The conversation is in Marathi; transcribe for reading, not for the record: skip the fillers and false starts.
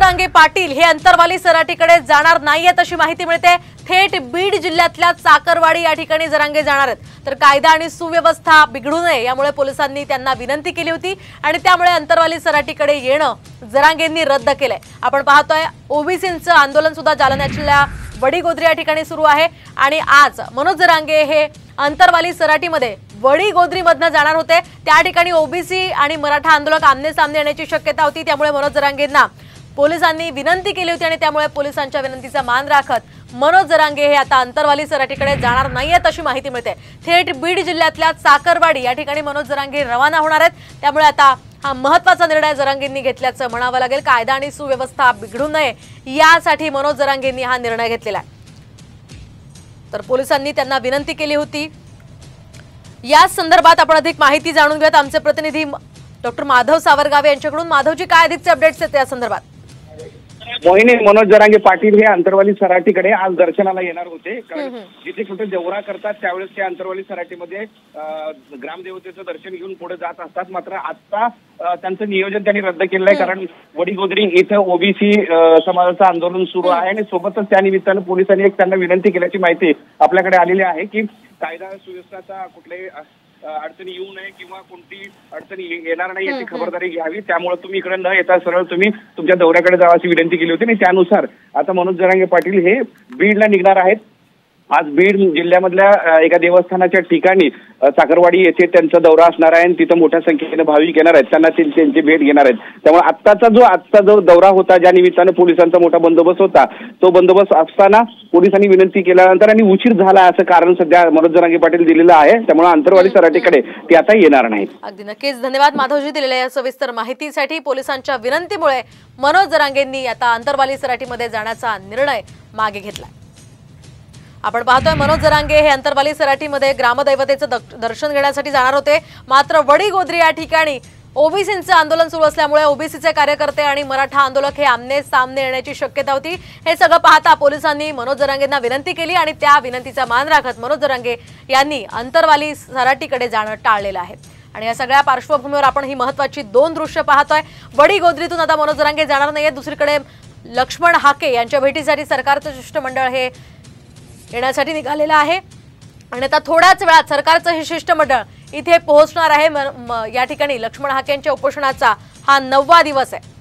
जरांगे पाटील हे अंतरवाली सराटीकडे जाणार नाहीयेत अशी माहिती मिळते। थेट बीड जिल्ह्यातल्या चाकरवाडी या ठिकाणी जरांगे जाणार आहेत। तर कायदा आणि सुव्यवस्था बिघडू नये यामुळे पोलिसांनी त्यांना विनंती केली होती आणि त्यामुळे अंतरवाली सराटीकडे येणं जरांगेंनी रद्द केलंय। आपण पाहतोय ओबीसींचं आंदोलन सुद्धा जालन्यातल्या वडीगोद्री या ठिकाणी सुरू आहे आणि आज मनोज जरांगे हे अंतरवाली सराटीमध्ये वडीगोद्रीमधनं जाणार होते। त्या ठिकाणी ओबीसी आणि मराठा आंदोलक आमने सामने येण्याची शक्यता होती, त्यामुळे मनोज जरांगेंना पोलिसांनी विनंती केली होती आणि त्यामुळे पोलिसांच्या विनंतीचा मान राखत मनोज जरांगे हे आता अंतरवाली सराटीकडे जाणार नाहीयेत अशी माहिती मिळते। थेट बीड जिल्ह्यातल्या चाकरवाडी या ठिकाणी मनोज जरांगे रवाना होणार आहेत। त्यामुळे आता हा महत्त्वाचा निर्णय जरांगेंनी घेतल्याचं म्हणावं लागेल। कायदा आणि सुव्यवस्था बिघडू नये यासाठी मनोज जरांगेंनी हा निर्णय घेतलेला आहे। तर पोलिसांनी त्यांना विनंती केली होती। या संदर्भात आपण अधिक माहिती जाणून घेऊयात आमचे प्रतिनिधी डॉक्टर माधव सावरगावे यांच्याकडून। माधवजी, काय अधिकचे अपडेट्स आहेत या संदर्भात? मोहिनी, मनोज जरांगे पाटील हे अंतरवाली सराटीकडे आज दर्शनाला येणार होते। कारण जिथे कुठे दौरा करतात त्यावेळेस ते अंतरवाली सराटीमध्ये ग्रामदेवतेचं दर्शन घेऊन पुढे जात असतात। मात्र आता त्यांचं नियोजन त्यांनी रद्द केलं आहे, कारण वडीगोद्री इथं ओबीसी समाजाचं आंदोलन सुरू आहे आणि सोबतच त्या निमित्तानं पोलिसांनी एक त्यांना विनंती केल्याची माहिती आपल्याकडे आलेली आहे की कायदा सुव्यवस्थेचा कुठल्याही अडचणी येऊ नये किंवा कोणती अडचणी येणार नाही याची खबरदारी घ्यावी। त्यामुळे तुम्ही इकडे न येता सरळ तुम्ही तुमच्या दौऱ्याकडे जावाची विनंती केली होती आणि त्यानुसार आता मनोज जरांगे पाटील हे बीडला निघणार आहेत। आज बीड जिल्ह्यामधल्या एका देवस्थानाच्या ठिकाणी चाकरवाडी येथे त्यांचा दौरा असणार आहे आणि तिथं मोठ्या संख्येने भाविक येणार आहेत, त्यांना त्यांची भेट घेणार आहेत। त्यामुळे आजचा जो दौरा होता, ज्या निमित्तानं पोलिसांचा मोठा बंदोबस्त होता, तो बंदोबस्त असताना पोलिसांनी विनंती केल्यानंतर आणि उशीर झाला असं कारण सध्या मनोज जरांगे पाटील दिलेलं आहे। त्यामुळे अंतरवाली सराटीकडे ते आता येणार नाहीत। अगदी नक्कीच धन्यवाद माधवजी दिलेल्या या सविस्तर माहितीसाठी। पोलिसांच्या विनंतीमुळे मनोज जरांगेंनी आता अंतरवाली सराटीमध्ये जाण्याचा निर्णय मागे घेतला। आपण पाहतोय मनोज जरांगे हे अंतरवाली सराटीमध्ये ग्रामदैवतेचं दर्शन घेण्यासाठी जाणार होते। मात्र वडीगोद्री या ठिकाणी ओबीसींचं आंदोलन सुरू असल्यामुळे ओबीसीचे कार्यकर्ते आणि मराठा आंदोलक हे आमने सामने येण्याची शक्यता होती। हे सगळं पाहता पोलिसांनी मनोज जरांगेंना विनंती केली आणि त्या विनंतीचा मान राखत मनोज जरांगे यांनी अंतरवाली सराटीकडे जाणं टाळलेलं आहे। आणि या सगळ्या पार्श्वभूमीवर आपण ही महत्त्वाची दोन दृश्य पाहतोय। वडीगोद्रीतून आता मनोज जरांगे जाणार नाहीये। दुसरीकडे लक्ष्मण हाके यांच्या भेटीसाठी सरकारचं शिष्टमंडळ हे येण्यासाठी निघालेलं आहे आणि आता थोड्याच वेळात सरकारचं हे शिष्टमंडळ इथे पोहोचणार आहे। या ठिकाणी लक्ष्मण हाके यांच्या उपोषणाचा हा 9वा दिवस आहे।